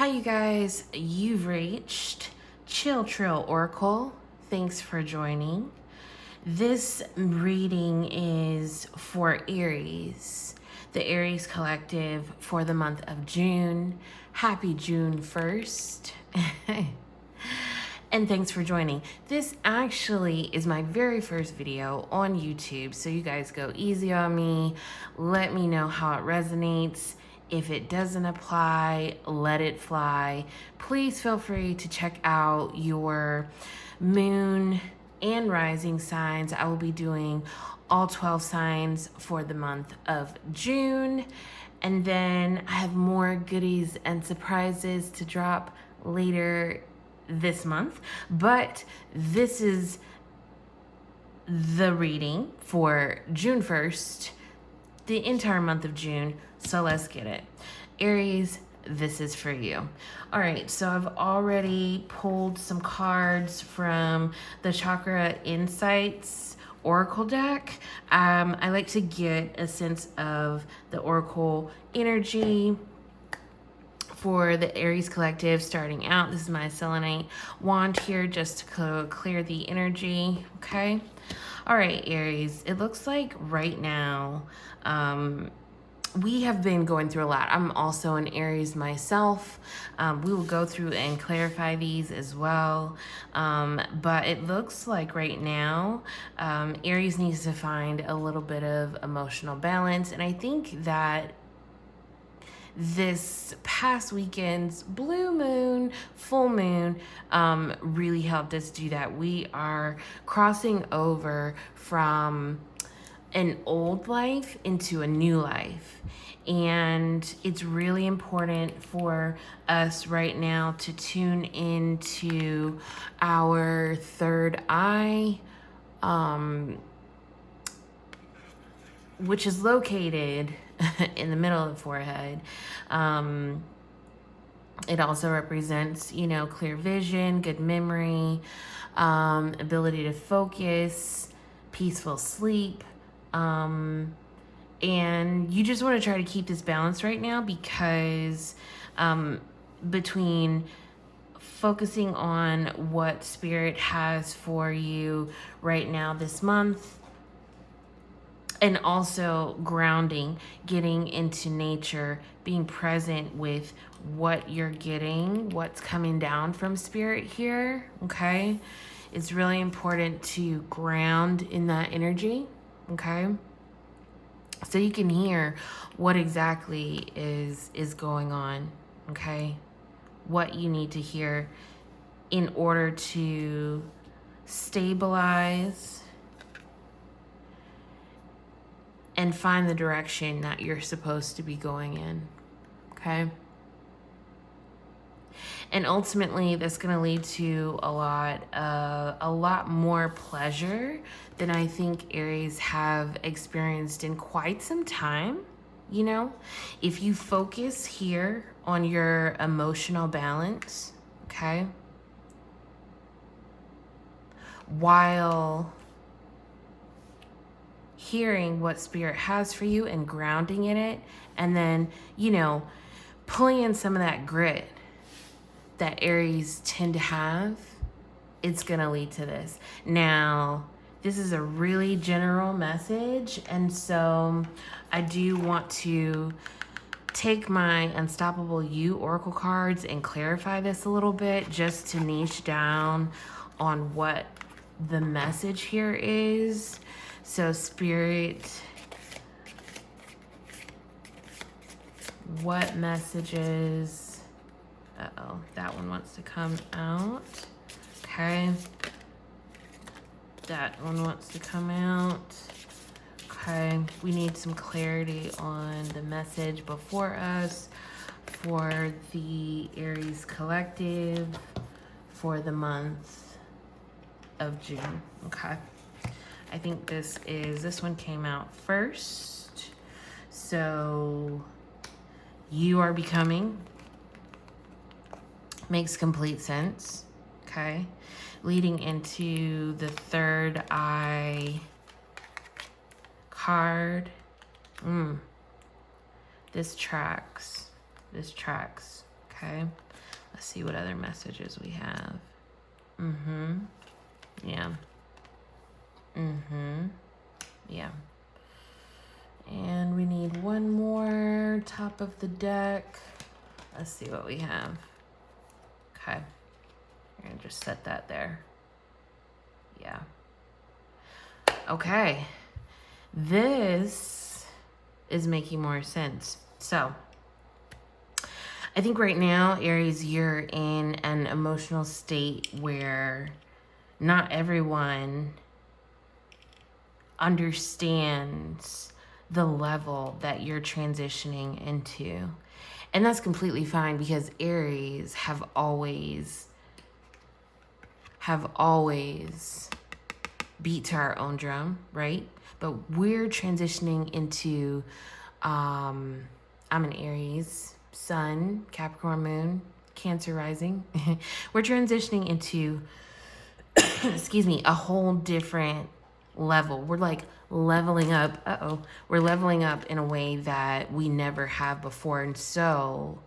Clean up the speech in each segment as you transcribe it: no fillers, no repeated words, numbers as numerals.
Hi, you guys. You've reached ChillTrillOracle. Thanks for joining. This reading is for Aries, the Aries collective for the month of June. Happy June 1st. And thanks for joining. This actually is my very first video on YouTube, so you guys go easy on me. Let me know how it resonates. If it doesn't apply, let it fly. Please feel free to check out your moon and rising signs. I will be doing all 12 signs for the month of June. And then I have more goodies and surprises to drop later this month. But this is the reading for June 1st, the entire month of June. So let's get it. Aries, this is for you. All right, so I've already pulled some cards from the Chakra Insights Oracle deck. I like to get a sense of the Oracle energy for the Aries collective starting out. This is my selenite wand here just to clear the energy, okay? All right, Aries, it looks like right now, we have been going through a lot. I'm also an Aries myself. We will go through and clarify these as well. But it looks like right now, Aries needs to find a little bit of emotional balance. And I think that this past weekend's blue moon, full moon, really helped us do that. We are crossing over from an old life into a new life. And it's really important for us right now to tune into our third eye, which is located in the middle of the forehead. It also represents, you know, clear vision, good memory, ability to focus, peaceful sleep. And you just want to try to keep this balance right now because between focusing on what Spirit has for you right now this month, and also grounding, getting into nature, being present with what you're getting, what's coming down from Spirit here, okay? It's really important to ground in that energy, okay? So you can hear what exactly is going on, okay? What you need to hear in order to stabilize and find the direction that you're supposed to be going in, okay? And ultimately, that's going to lead to a lot more pleasure than I think Aries have experienced in quite some time. You know, if you focus here on your emotional balance, okay, while hearing what Spirit has for you and grounding in it, and then, you know, pulling in some of that grit that Aries tend to have, it's gonna lead to this. Now, this is a really general message, and so I do want to take my Unstoppable You Oracle cards and clarify this a little bit, just to niche down on what the message here is. So Spirit, what messages? Uh-oh, that one wants to come out. Okay. That one wants to come out. Okay, we need some clarity on the message before us for the Aries collective for the month of June. Okay. I think this one came out first. So you are becoming. Makes complete sense, okay? Leading into the third eye card. This tracks, okay? Let's see what other messages we have. Yeah. Yeah. And we need one more top of the deck. Let's see what we have. Okay. I'm gonna just set that there. Yeah. Okay. This is making more sense. So I think right now, Aries, you're in an emotional state where not everyone understands the level that you're transitioning into. And that's completely fine, because Aries have always beat to our own drum, right? But we're transitioning into, I'm an Aries, Sun, Capricorn Moon, Cancer rising. We're transitioning into, excuse me, a whole different level. We're like leveling up. We're leveling up in a way that we never have before. And so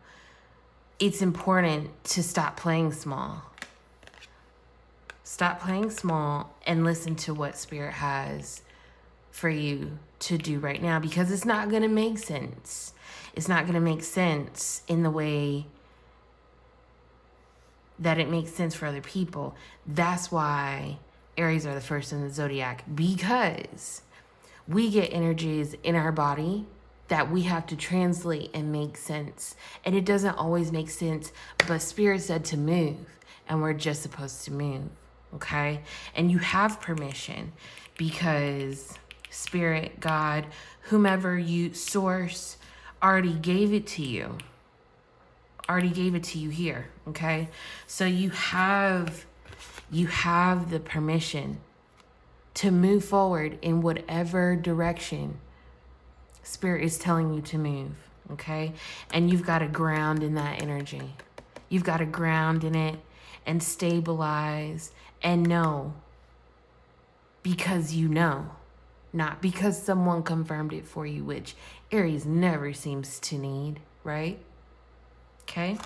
it's important to stop playing small. Stop playing small and listen to what Spirit has for you to do right now, because it's not going to make sense. It's not going to make sense in the way that it makes sense for other people. That's why Aries are the first in the zodiac, because we get energies in our body that we have to translate and make sense. And it doesn't always make sense, but Spirit said to move, and we're just supposed to move. Okay? And you have permission, because Spirit, God, whomever you source already gave it to you. Already gave it to you here. Okay? So you have the permission to move forward in whatever direction Spirit is telling you to move. Okay? And you've got to ground in that energy. You've got to ground in it and stabilize and know, because you know, not because someone confirmed it for you, which Aries never seems to need, right? Okay?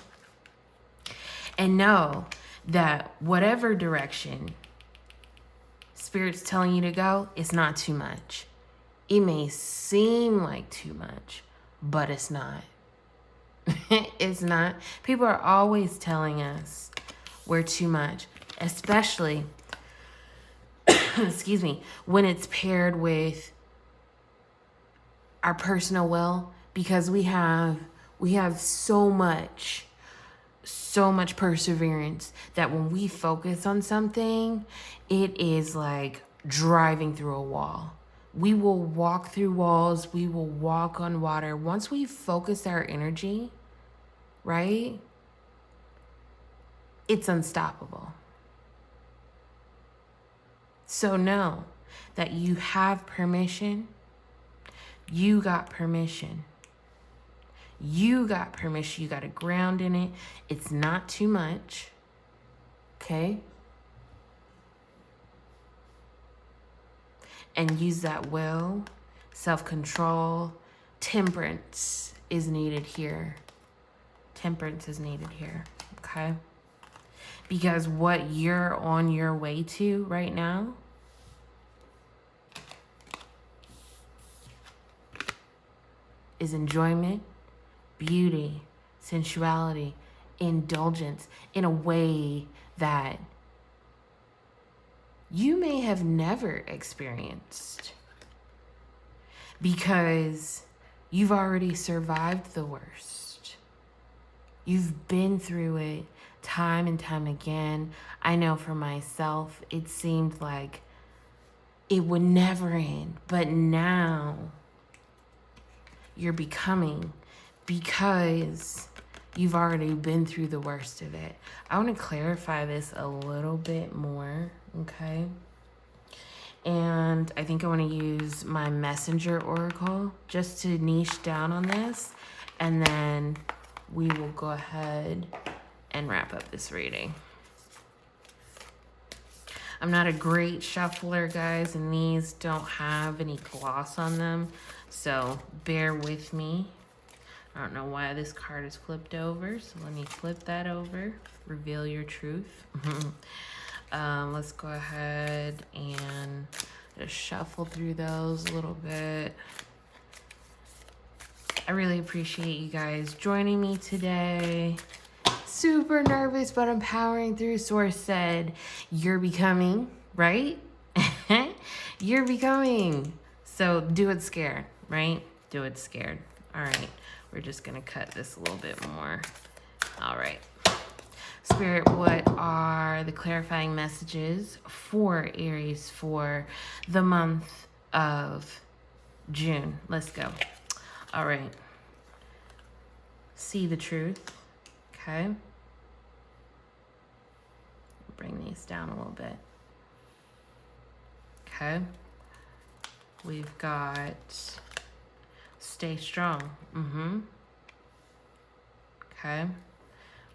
And know that whatever direction Spirit's telling you to go, it's not too much. It may seem like too much, but it's not. It's not. People are always telling us we're too much, especially, excuse me, when it's paired with our personal will, because we have so much perseverance that when we focus on something, it is like driving through a wall. We will walk through walls. We will walk on water. Once we focus our energy, right? It's unstoppable. So know that you have permission. You got permission. You got permission. You got to ground in it. It's not too much. Okay? And use that will, self-control. Temperance is needed here. Temperance is needed here. Okay? Because what you're on your way to right now is enjoyment, beauty, sensuality, indulgence in a way that you may have never experienced, because you've already survived the worst. You've been through it time and time again. I know for myself, it seemed like it would never end, but now you're becoming, because you've already been through the worst of it. I want to clarify this a little bit more, okay? And I think I want to use my messenger oracle just to niche down on this, and then we will go ahead and wrap up this reading. I'm not a great shuffler, guys, and these don't have any gloss on them, so bear with me. I don't know why this card is flipped over, so let me flip that over. Reveal your truth. Let's go ahead and just shuffle through those a little bit. I really appreciate you guys joining me today. Super nervous, but I'm powering through. Source said, you're becoming, right? You're becoming. So do it scared, right? Do it scared. All right. We're just going to cut this a little bit more. All right. Spirit, what are the clarifying messages for Aries for the month of June? Let's go. All right. See the truth. Okay. Bring these down a little bit. Okay. We've got stay strong. Okay.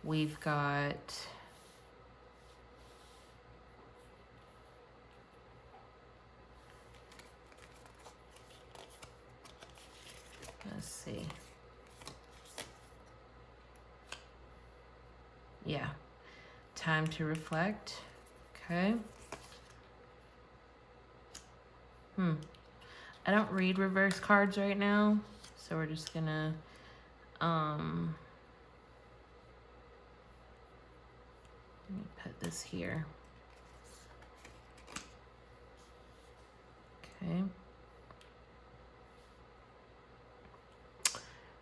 We've got let's see. Yeah. Time to reflect. Okay. I don't read reverse cards right now, so we're just gonna let me put this here. Okay.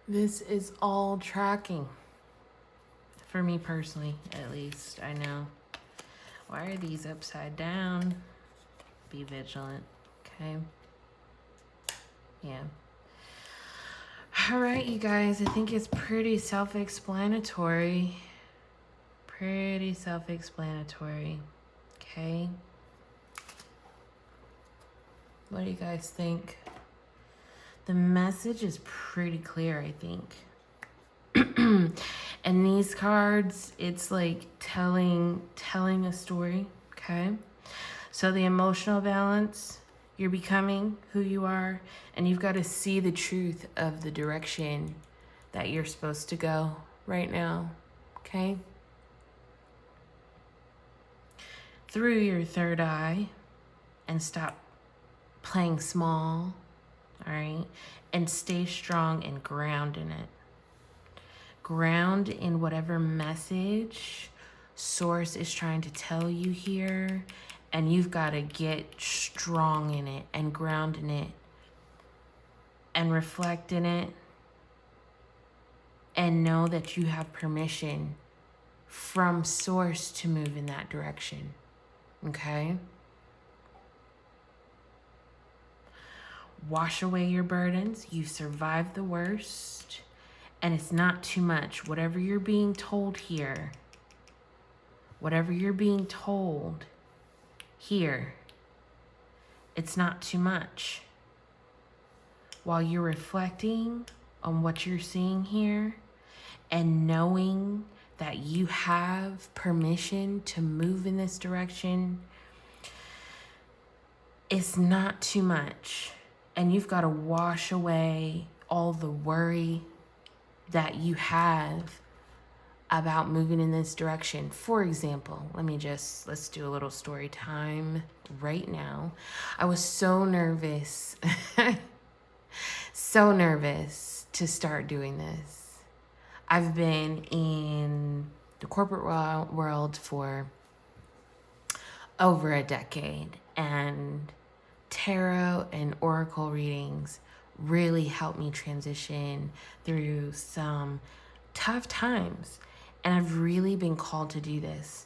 This is all tracking. For me personally, at least, I know. Why are these upside down? Be vigilant, okay? Yeah. All right, you guys, I think it's pretty self-explanatory. Pretty self-explanatory, okay? What do you guys think? The message is pretty clear, I think. And these cards, it's like telling a story, okay? So the emotional balance, you're becoming who you are, and you've got to see the truth of the direction that you're supposed to go right now, okay? Through your third eye, and stop playing small, all right? And stay strong and ground in it. Ground in whatever message Source is trying to tell you here, and you've got to get strong in it and ground in it and reflect in it and know that you have permission from Source to move in that direction, okay? Wash away your burdens. You've survived the worst. And it's not too much. Whatever you're being told here, whatever you're being told here, it's not too much. While you're reflecting on what you're seeing here and knowing that you have permission to move in this direction, it's not too much. And you've got to wash away all the worry that you have about moving in this direction. For example, let's do a little story time right now. I was so nervous, so nervous to start doing this. I've been in the corporate world for over a decade, and tarot and oracle readings really helped me transition through some tough times. And I've really been called to do this.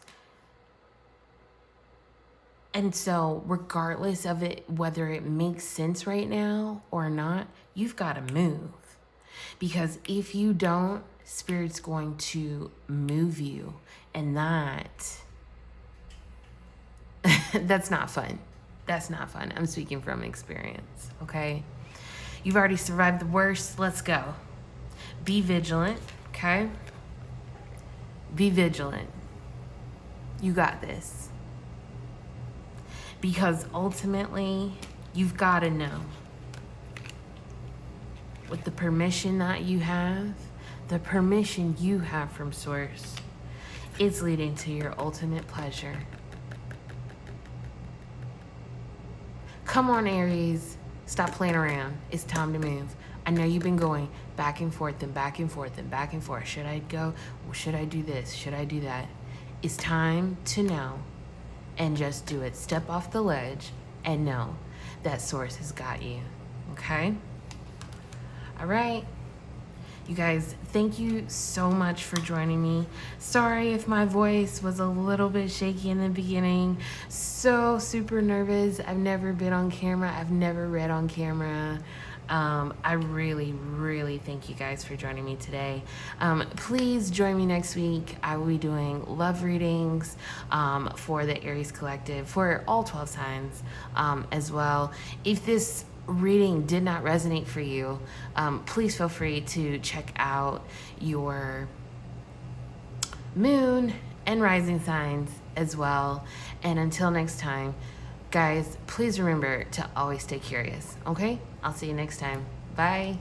And so regardless of it, whether it makes sense right now or not, you've got to move. Because if you don't, Spirit's going to move you. And that's not fun. That's not fun. I'm speaking from experience, okay? You've already survived the worst. Let's go. Be vigilant, okay? Be vigilant. You got this. Because ultimately, you've got to know. with the permission that you have, the permission you have from Source, it's leading to your ultimate pleasure. Come on, Aries. Stop playing around. It's time to move. I know you've been going back and forth and back and forth and back and forth. Should I go? Should I do this? Should I do that? It's time to know and just do it. Step off the ledge and know that Source has got you. Okay? All right. You guys, thank you so much for joining me. Sorry if my voice was a little bit shaky in the beginning. So super nervous. I've never been on camera. I've never read on camera. I really, really thank you guys for joining me today. Please join me next week. I will be doing love readings for the Aries Collective, for all 12 signs as well. If this reading did not resonate for you, please feel free to check out your moon and rising signs as well. And until next time, guys, please remember to always stay curious, okay? I'll see you next time. Bye.